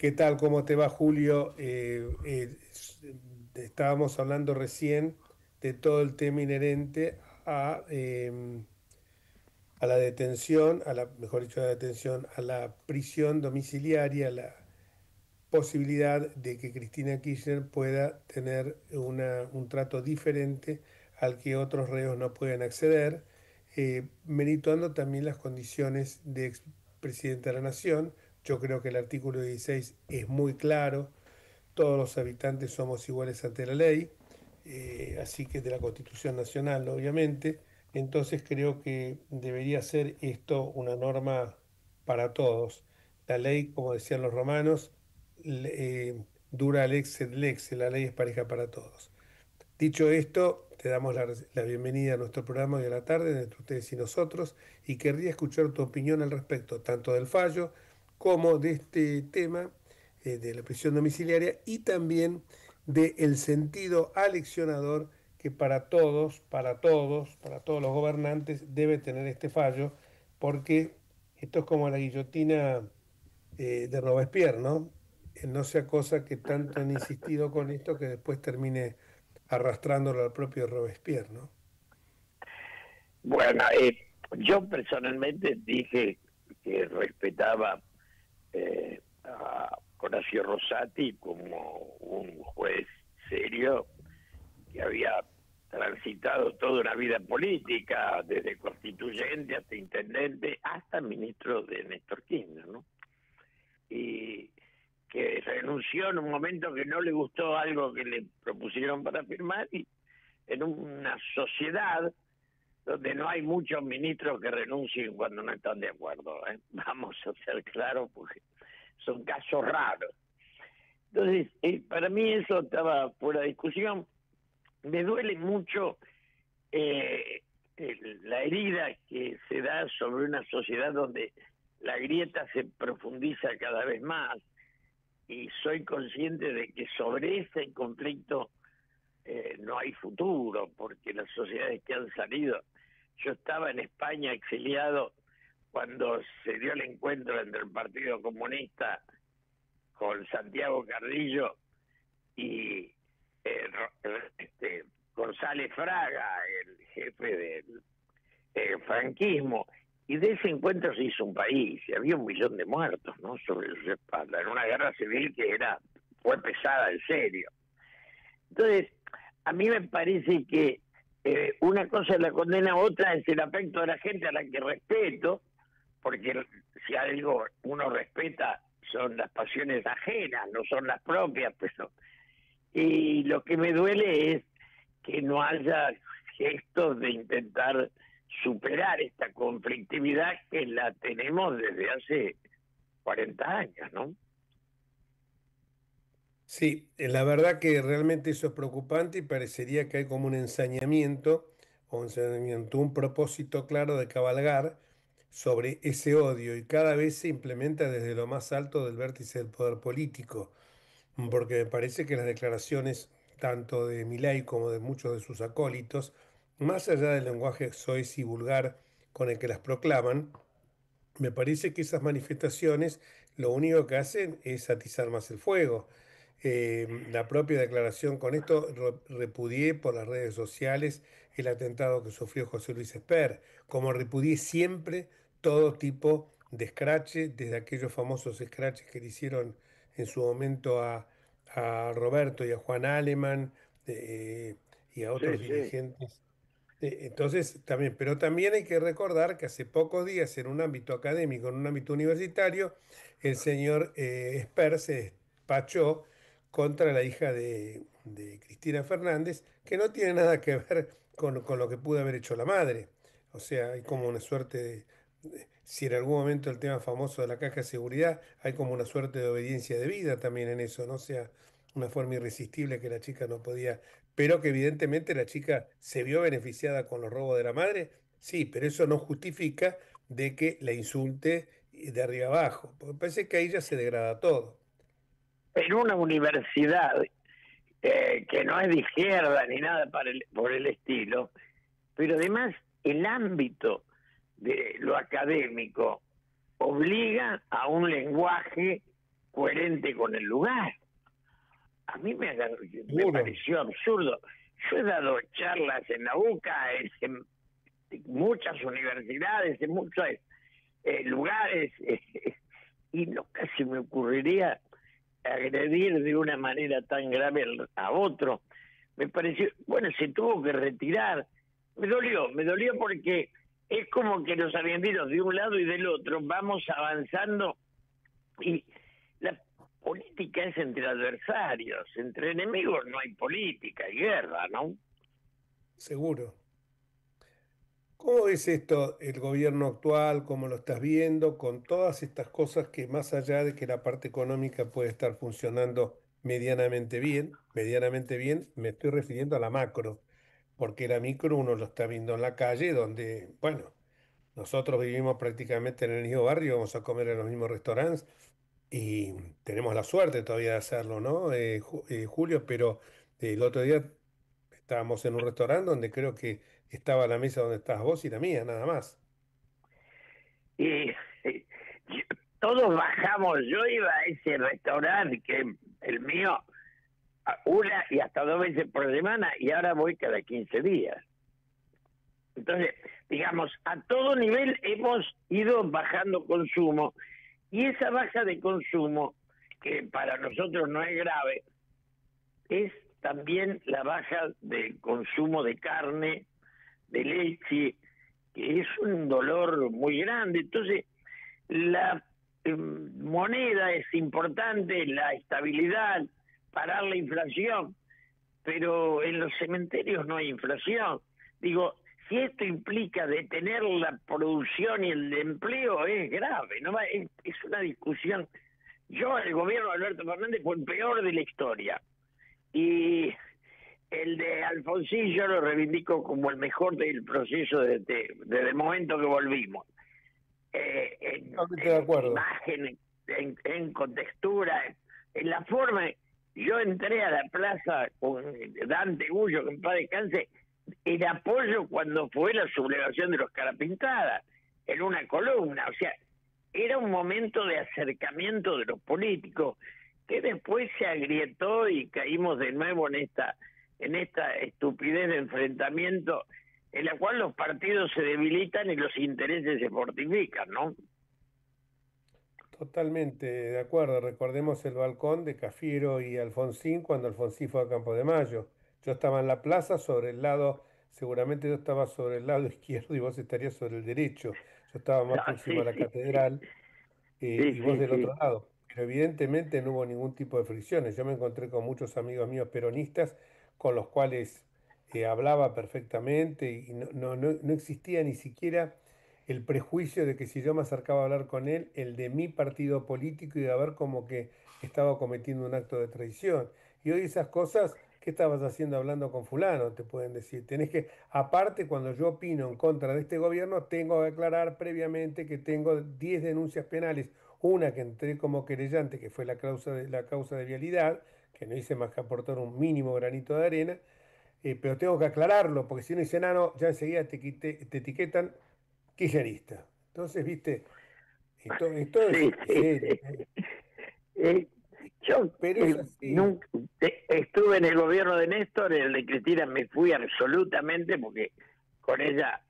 ¿Qué tal? ¿Cómo te va, Julio? Estábamos hablando recién de todo el tema inherente a la detención, mejor dicho, a la detención, a la prisión domiciliaria, la posibilidad de que Cristina Kirchner pueda tener un trato diferente al que otros reos no pueden acceder, merituando también las condiciones de expresidente de la Nación. Yo creo que el artículo 16 es muy claro, todos los habitantes somos iguales ante la ley, así que de la Constitución Nacional, obviamente. Entonces creo que debería ser esto una norma para todos. La ley, como decían los romanos, dura lex sed lex, la ley es pareja para todos. Dicho esto, te damos la bienvenida a nuestro programa de la tarde, entre ustedes y nosotros, y querría escuchar tu opinión al respecto, tanto del fallo como de este tema de la prisión domiciliaria y también del sentido aleccionador que para todos los gobernantes debe tener este fallo, porque esto es como la guillotina de Robespierre, ¿no? No sea cosa que tanto han insistido con esto que después termine arrastrándolo al propio Robespierre, ¿no? Bueno, yo personalmente dije que respetaba a Horacio Rosati como un juez serio que había transitado toda una vida política, desde constituyente hasta intendente, hasta ministro de Néstor Kirchner, ¿no? Y que renunció en un momento que no le gustó algo que le propusieron para firmar, y en una sociedad donde no hay muchos ministros que renuncien cuando no están de acuerdo, ¿eh? Vamos a ser claros, porque son casos raros. Entonces, para mí eso estaba fuera de discusión. Me duele mucho la herida que se da sobre una sociedad donde la grieta se profundiza cada vez más, y soy consciente de que sobre ese conflicto no hay futuro, porque las sociedades que han salido... Yo estaba en España exiliado cuando se dio el encuentro entre el Partido Comunista con Santiago Carrillo y González Fraga, el jefe del franquismo, y de ese encuentro se hizo un país, y había 1 millón de muertos, ¿no?, sobre sus espaldas, en una guerra civil que fue pesada en serio. Entonces, a mí me parece que una cosa es la condena, otra es el afecto de la gente, a la que respeto, porque si algo uno respeta son las pasiones ajenas, no son las propias, pero... Y lo que me duele es que no haya gestos de intentar superar esta conflictividad que la tenemos desde hace 40 años, ¿no? Sí, la verdad que realmente eso es preocupante y parecería que hay como un propósito claro de cabalgar sobre ese odio y cada vez se implementa desde lo más alto del vértice del poder político, porque me parece que las declaraciones tanto de Milei como de muchos de sus acólitos, más allá del lenguaje soez y vulgar con el que las proclaman, me parece que esas manifestaciones lo único que hacen es atizar más el fuego. La propia declaración con esto repudié por las redes sociales el atentado que sufrió José Luis Esper, como repudié siempre todo tipo de escrache, desde aquellos famosos escraches que le hicieron en su momento a Roberto y a Juan Alemán y a Sí, otros sí. dirigentes. Entonces, también, pero también hay que recordar que hace pocos días en un ámbito académico, en un ámbito universitario, el señor Esper se despachó contra la hija de Cristina Fernández, que no tiene nada que ver con lo que pudo haber hecho la madre. O sea, hay como una suerte si en algún momento el tema famoso de la caja de seguridad, hay como una suerte de obediencia de vida también en eso, ¿no? O sea, una forma irresistible que la chica no podía, pero que evidentemente la chica se vio beneficiada con los robos de la madre, sí, pero eso no justifica de que la insulte de arriba abajo, porque parece que ahí ya se degrada todo. En una universidad que no es de izquierda ni nada por el estilo, pero además el ámbito de lo académico obliga a un lenguaje coherente con el lugar. A mí me Seguro. pareció absurdo. Yo he dado charlas en la UCA, en muchas universidades, en muchos lugares, y nunca se me ocurriría agredir de una manera tan grave a otro. Me pareció, bueno, se tuvo que retirar. Me dolió porque es como que los argentinos de un lado y del otro vamos avanzando y la política es entre adversarios, entre enemigos no hay política, hay guerra, ¿no? Seguro. ¿Cómo ves esto, el gobierno actual, cómo lo estás viendo, con todas estas cosas que más allá de que la parte económica puede estar funcionando medianamente bien, me estoy refiriendo a la macro, porque la micro uno lo está viendo en la calle, donde, bueno, nosotros vivimos prácticamente en el mismo barrio, vamos a comer en los mismos restaurantes y tenemos la suerte todavía de hacerlo, ¿no? Julio, pero el otro día estábamos en un restaurante donde creo que estaba la mesa donde estás vos y la mía, nada más. Y todos bajamos, yo iba a ese restaurante que el mío, una y hasta dos veces por semana, y ahora voy cada 15 días. Entonces, digamos, a todo nivel hemos ido bajando consumo, y esa baja de consumo, que para nosotros no es grave, es también la baja del consumo de carne, de leche, que es un dolor muy grande. Entonces, la moneda es importante, la estabilidad, parar la inflación, pero en los cementerios no hay inflación. Digo, si esto implica detener la producción y el empleo, es grave, ¿no? Es una discusión. El gobierno de Alberto Fernández fue el peor de la historia. Y el de Alfonsín yo lo reivindico como el mejor del proceso desde el momento que volvimos. Totalmente de En acuerdo. imagen, en contextura, en la forma. Yo entré a la plaza con Dante Gullo, que en paz descanse, en apoyo cuando fue la sublevación de los Carapintadas, en una columna. O sea, era un momento de acercamiento de los políticos que después se agrietó y caímos de nuevo en esta estupidez de enfrentamiento en la cual los partidos se debilitan y los intereses se fortifican, ¿no? Totalmente de acuerdo. Recordemos el balcón de Cafiero y Alfonsín cuando Alfonsín fue a Campo de Mayo. Yo estaba en la plaza sobre el lado, seguramente yo estaba sobre el lado izquierdo y vos estarías sobre el derecho. Yo estaba más Ah, próximo sí, a la sí, catedral sí, y vos sí, del sí. otro lado. Pero evidentemente no hubo ningún tipo de fricciones. Yo me encontré con muchos amigos míos peronistas con los cuales hablaba perfectamente y no existía ni siquiera el prejuicio de que si yo me acercaba a hablar con él, el de mi partido político iba a ver como que estaba cometiendo un acto de traición. Y hoy esas cosas, ¿qué estabas haciendo hablando con fulano? Te pueden decir. Tenés que, aparte, cuando yo opino en contra de este gobierno, tengo que aclarar previamente que tengo 10 denuncias penales. Una que entré como querellante, que fue la causa de vialidad, que no hice más que aportar un mínimo granito de arena, pero tengo que aclararlo, porque si uno dice, no, no, ya enseguida te etiquetan kirchnerista. Entonces, viste, esto es Sí, sí, serio, ¿eh? sí. Eh, yo Pero es así. nunca estuve en el gobierno de Néstor, en el de Cristina me fui absolutamente porque con ella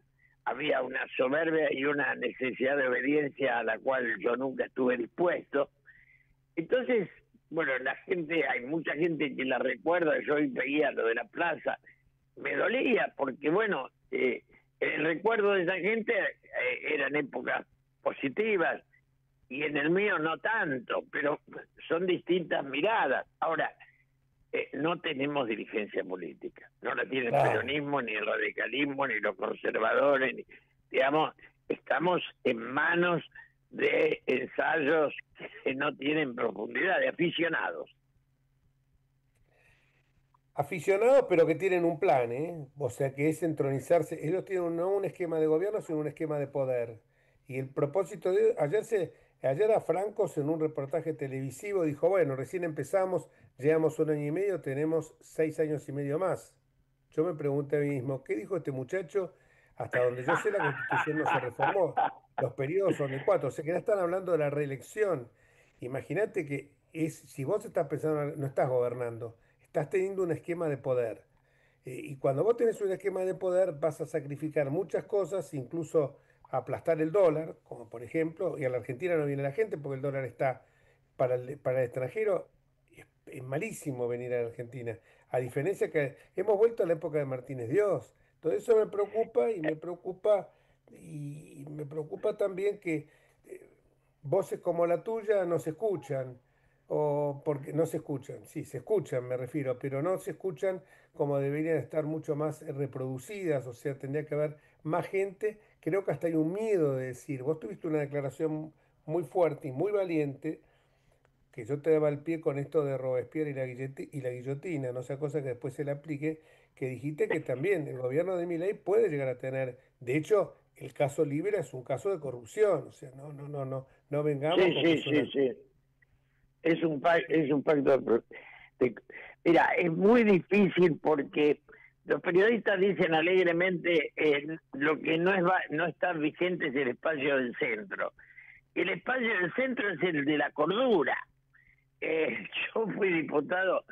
había una soberbia y una necesidad de obediencia a la cual yo nunca estuve dispuesto. Entonces, bueno, la gente, hay mucha gente que la recuerda, yo hoy veía lo de la plaza, me dolía porque, bueno, en el recuerdo de esa gente eran épocas positivas y en el mío no tanto, pero son distintas miradas. Ahora, no tenemos dirigencia política, no la tiene el Claro. peronismo, ni el radicalismo, ni los conservadores, digamos, estamos en manos de ensayos que no tienen profundidad, de aficionados. Aficionados, pero que tienen un plan, ¿eh? O sea, que es entronizarse. Ellos tienen no un esquema de gobierno, sino un esquema de poder. Y el propósito de ayer a Francos en un reportaje televisivo dijo, bueno, recién empezamos, llevamos un año y medio, tenemos 6 años y medio más. Yo me pregunté a mí mismo, ¿qué dijo este muchacho? Hasta donde yo sé, la Constitución no se reformó. Los periodos son de 4, o sea que ya están hablando de la reelección. Imagínate que si vos estás pensando, no estás gobernando, estás teniendo un esquema de poder. Y cuando vos tenés un esquema de poder, vas a sacrificar muchas cosas, incluso aplastar el dólar, como por ejemplo, y a la Argentina no viene la gente porque el dólar está para el extranjero, es malísimo venir a la Argentina. A diferencia que hemos vuelto a la época de Martínez Dios. Todo eso me preocupa y me preocupa también que voces como la tuya no se escuchan, o porque no se escuchan, sí, se escuchan, me refiero, pero no se escuchan como deberían estar mucho más reproducidas, o sea, tendría que haber más gente. Creo que hasta hay un miedo de decir, vos tuviste una declaración muy fuerte y muy valiente, que yo te daba el pie con esto de Robespierre y la guillotina, no sea cosa que después se le aplique, que dijiste que también el gobierno de Milei puede llegar a tener, de hecho, el caso Libera es un caso de corrupción, o sea, no vengamos Sí, con que sí, es sí, una... sí. Es un pacto de- Mira, es muy difícil porque los periodistas dicen alegremente lo que no está vigente es el espacio del centro. El espacio del centro es el de la cordura. Yo fui diputado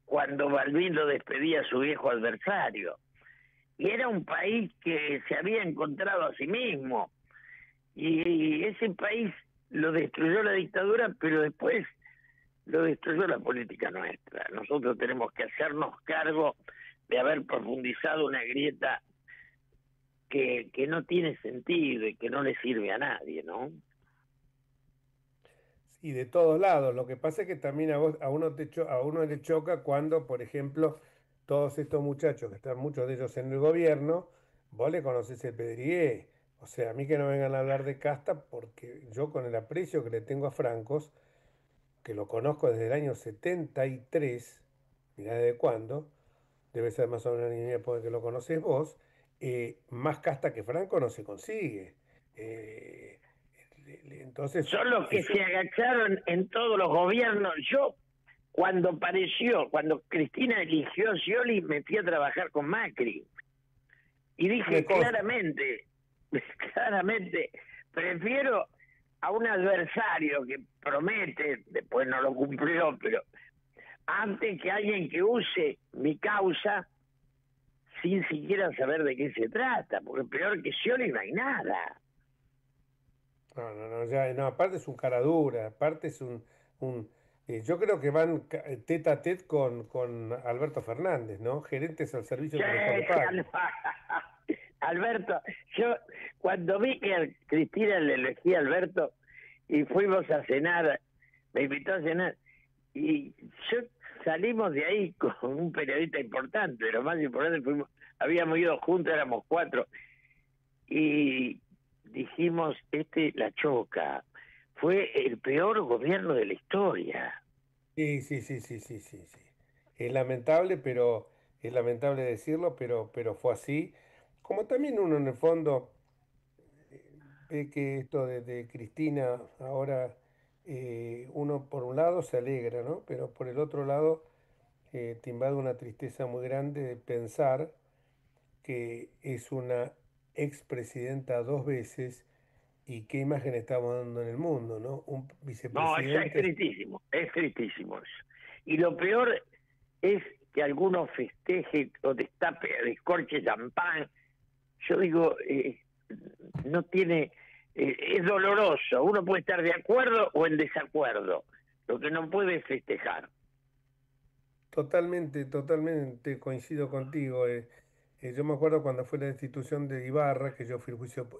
cuando Balbín lo despedía a su viejo adversario. Y era un país que se había encontrado a sí mismo. Y ese país lo destruyó la dictadura, pero después lo destruyó la política nuestra. Nosotros tenemos que hacernos cargo de haber profundizado una grieta que no tiene sentido y que no le sirve a nadie, ¿no? Y de todos lados. Lo que pasa es que también a uno le choca cuando, por ejemplo, todos estos muchachos que están muchos de ellos en el gobierno, vos le conocés el pedrier. O sea, a mí que no vengan a hablar de casta, porque yo con el aprecio que le tengo a Francos, que lo conozco desde el año 73, mirá desde cuándo, debe ser más o menos la niña porque lo conoces vos, más casta que Franco no se consigue. Eh, entonces, Son los que es se un... agacharon en todos los gobiernos. Yo, cuando Cristina eligió a Scioli, me fui a trabajar con Macri. Y Me dije consta. claramente, claramente, prefiero a un adversario que promete, después no lo cumplió, pero antes que alguien que use mi causa sin siquiera saber de qué se trata, porque peor que Scioli no hay nada. No, aparte es un cara dura, aparte es yo creo que van tete a tete con Alberto Fernández, ¿no? Gerentes al servicio que mejor le Che, paguen. Alberto, yo cuando vi que a Cristina le elegía a Alberto y fuimos a cenar, me invitó a cenar, y yo salimos de ahí con un periodista importante, lo más importante, habíamos ido juntos, éramos cuatro, y dijimos, la choca, fue el peor gobierno de la historia. Sí, sí, sí, sí, sí, sí, sí. Es lamentable decirlo, pero fue así. Como también uno en el fondo ve que esto de Cristina ahora uno por un lado se alegra, ¿no? Pero por el otro lado te invade una tristeza muy grande de pensar que es una expresidenta dos veces y qué imagen estamos dando en el mundo, ¿no? Un No, es vicepresidente. tristísimo eso. Y lo peor es que algunos festeje o destape, descorche champán. Yo digo, no tiene, es doloroso. Uno puede estar de acuerdo o en desacuerdo. Lo que no puede es festejar. Totalmente, totalmente coincido contigo. Yo me acuerdo cuando fue la destitución de Ibarra, que yo fui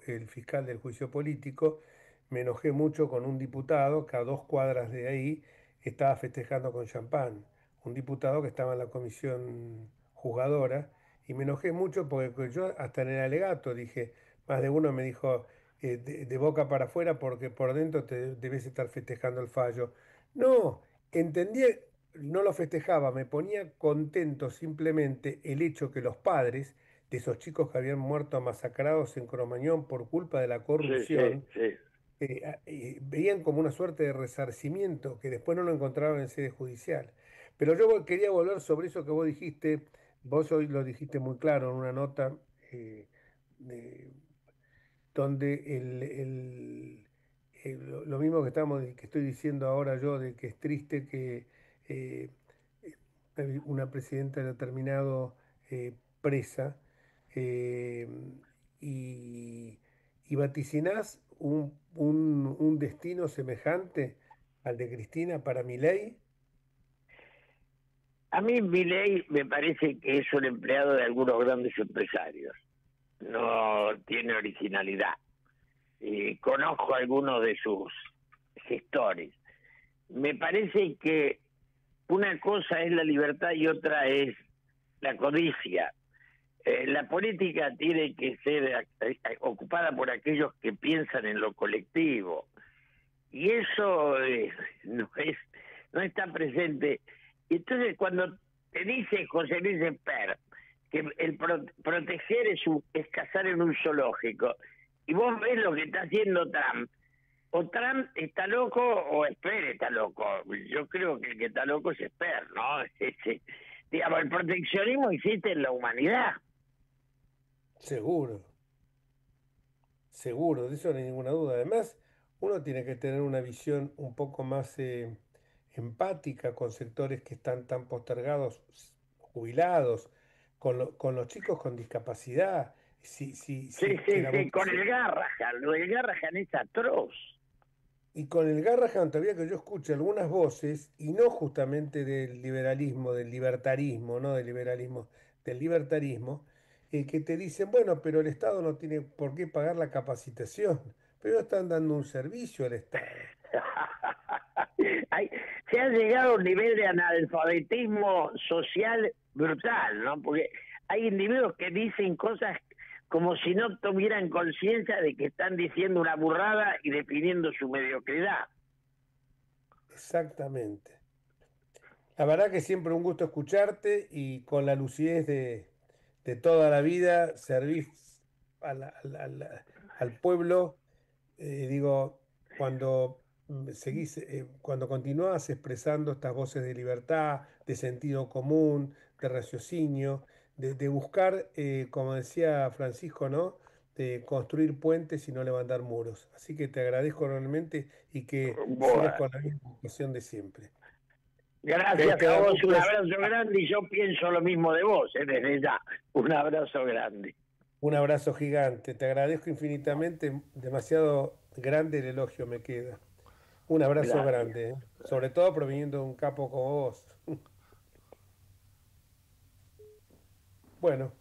el fiscal del juicio político, me enojé mucho con un diputado que a 2 cuadras de ahí estaba festejando con champán. Un diputado que estaba en la comisión juzgadora, y me enojé mucho porque yo hasta en el alegato dije, más de uno me dijo de boca para afuera porque por dentro te debes estar festejando el fallo. No, entendí, no lo festejaba, me ponía contento simplemente el hecho que los padres de esos chicos que habían muerto masacrados en Cromañón por culpa de la Sí, sí, corrupción, sí. veían como una suerte de resarcimiento que después no lo encontraron en sede judicial. Pero yo quería volver sobre eso que vos dijiste, vos hoy lo dijiste muy claro en una nota, eh, de- donde lo mismo que estoy diciendo ahora yo, de que es triste que eh, una presidenta haya terminado presa, eh, y, y vaticinás un destino semejante al de Cristina para Milei. A mí Milei me parece que es un empleado de algunos grandes empresarios. No tiene originalidad. Y conozco algunos de sus gestores. Me parece que una cosa es la libertad y otra es la codicia. La política tiene que ser ocupada por aquellos que piensan en lo colectivo. Y eso no está presente. Entonces, cuando te dice José Luis Esper que proteger es cazar en un zoológico, y vos ves lo que está haciendo Trump, o Trump está loco o Esper está loco. Yo creo que el que está loco es Esper, ¿no? Digamos, el proteccionismo existe en la humanidad. Seguro, seguro, de eso no hay ninguna duda. Además, uno tiene que tener una visión un poco más empática con sectores que están tan postergados, jubilados, con los chicos con discapacidad. Sí, Que sí, la sí, con vocación. el Garrahan. Lo del Garrahan es atroz. Y con el Garrahan todavía que yo escuche algunas voces, y no justamente del liberalismo, del libertarismo, no del liberalismo, del libertarismo, que te dicen, bueno, pero el Estado no tiene por qué pagar la capacitación, pero están dando un servicio al Estado. Hay- Se ha llegado a un nivel de analfabetismo social brutal, ¿no? Porque hay individuos que dicen cosas como si no tuvieran conciencia de que están diciendo una burrada y definiendo su mediocridad. Exactamente. La verdad que siempre un gusto escucharte y con la lucidez de toda la vida servís al pueblo. Digo, cuando seguís, cuando continuás expresando estas voces de libertad, de sentido común, de raciocinio, de buscar, como decía Francisco, ¿no? De construir puentes y no levantar muros. Así que te agradezco enormemente y que sigas Bueno, con la misma vocación de siempre. Que gracias te a da vos, un gusto. abrazo grande y yo pienso lo mismo de vos, desde ya. Un abrazo grande. Un abrazo gigante. Te agradezco infinitamente. Demasiado grande el elogio me queda. Un abrazo Gracias. grande, sobre todo proviniendo de un capo como vos. Bueno.